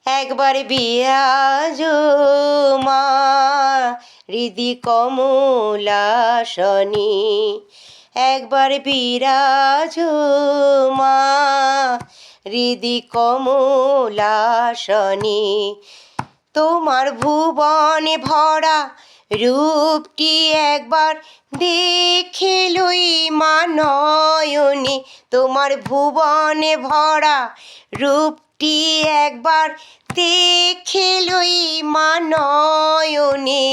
একবার বিরাজ মা হৃদি কমলাসনে, একবার বিরাজ মা হৃদি কমলাসনে। তোমার ভুবনে ভরা রূপটি একবার দেখে লই মা নয়নে, তোমার ভুবনে ভরা রূপটি একবার দেখে লই মা নয়নে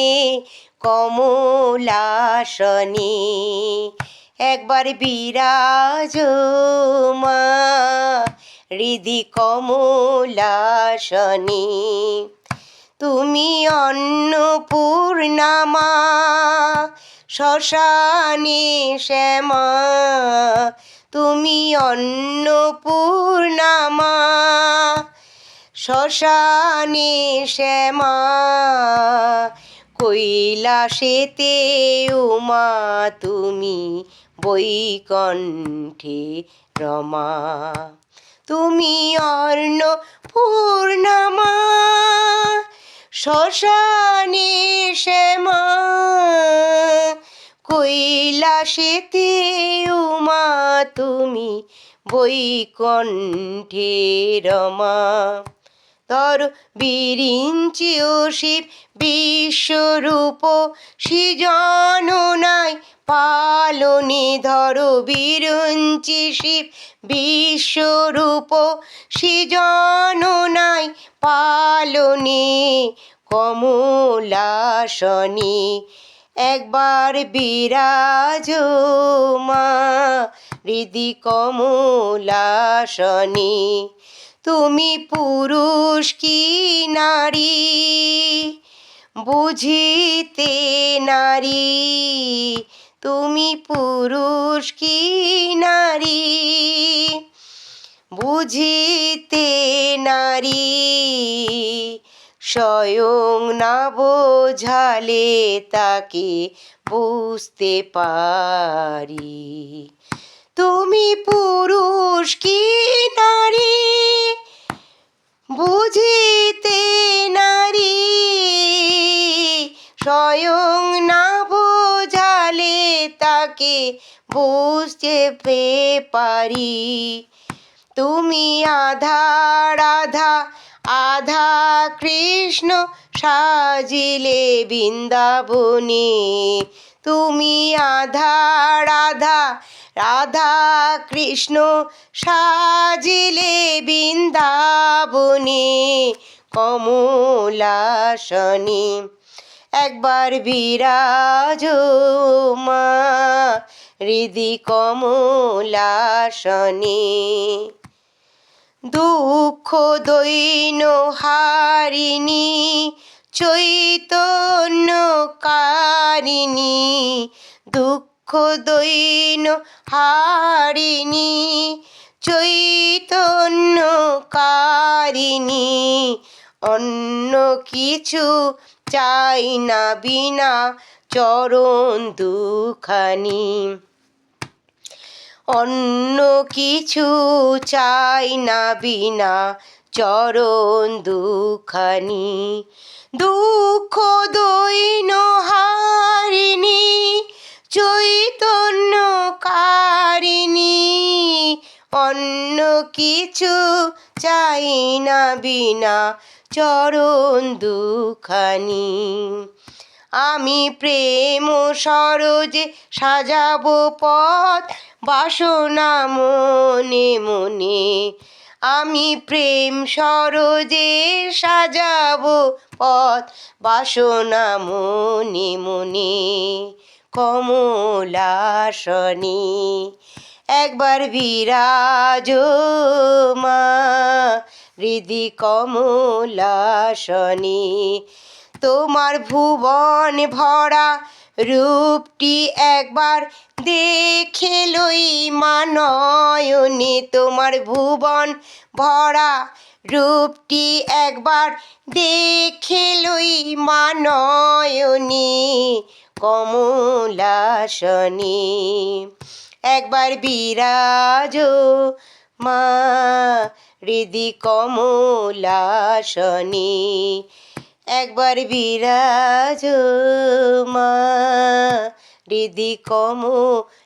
কমলাসনে। একবার বিরাজ মা হৃদি কমলাসনে। তুমি অন্নপূর্ণা মা শ্মশানে শ্যামা, তুমি অন্নপূর্ণা মা শ্মশানে শ্যামা। কৈলাসেতে উমা তুমি বৈকুণ্ঠে রমা, তুমি অন্নপূর্ণা মা শ্মশানে শ্যামা। কৈলাসেতে উমা তুমি বৈকুণ্ঠে রমা। ধর বিরিঞ্চি ও শিব বিশ্বরূপ সৃজন নাই পালনে, ধর বিরঞ্চি শিব বিশ্বরূপ সৃজন নাই পালনে কমলাসনে। একবার বিরাজ মা হৃদি কমলাসনে। তুমি পুরুষ কি নারী বুঝিতে নারী, তুমি পুরুষ কি নারী বুঝিতে নারী। স্বয়ং না বোঝালে তাকে বুঝতে পারি, তুমি পুরুষ কি নারী বুঝিতে নারী। স্বয়ং না বোঝালে তাকে বুঝতে পারি। তুমি আধা রাধা আধা কৃষ্ণ সাজিলে বৃন্দাবনে, তুমি আধা রাধা রাধা কৃষ্ণ সাজিলে বৃন্দাবনে কমলাসনে। একবার বিরাজ মা হৃদি কমলাসনে। দুঃখ দৈন্য হারিণী চৈতন্য কারিণী, দুঃখ দৈন্য হারিণী চৈতন্য কারিণী। অন্য কিছু চাই না বিনা চরণ দুখানি, অন্য কিছু চাই না বিনা চরণ দুখানি। দুঃখ দৈন্য হারিণী চৈতন্য কারিণী, অন্য কিছু চাই না বিনা চরণ দুখানি। আমি প্রেম সরোজে সাজাবো পথ বাসনা মনে মনে, আমি প্রেম সরোজে সাজাবো পথ বাসনা মনে মনে কমলাসনে। একবার বিরাজ মা হৃদি কমলাসনে। তোমার ভুবন ভরা রূপটি একবার দেখে লই মা নয়নে, তোমার ভুবন ভরা রূপটি একবার দেখে লই মা নয়নে কমলাসনে। একবার বিরাজ মা হৃদি কমলাসনে একবার বিরাজ মা হৃদি কমলাসনে।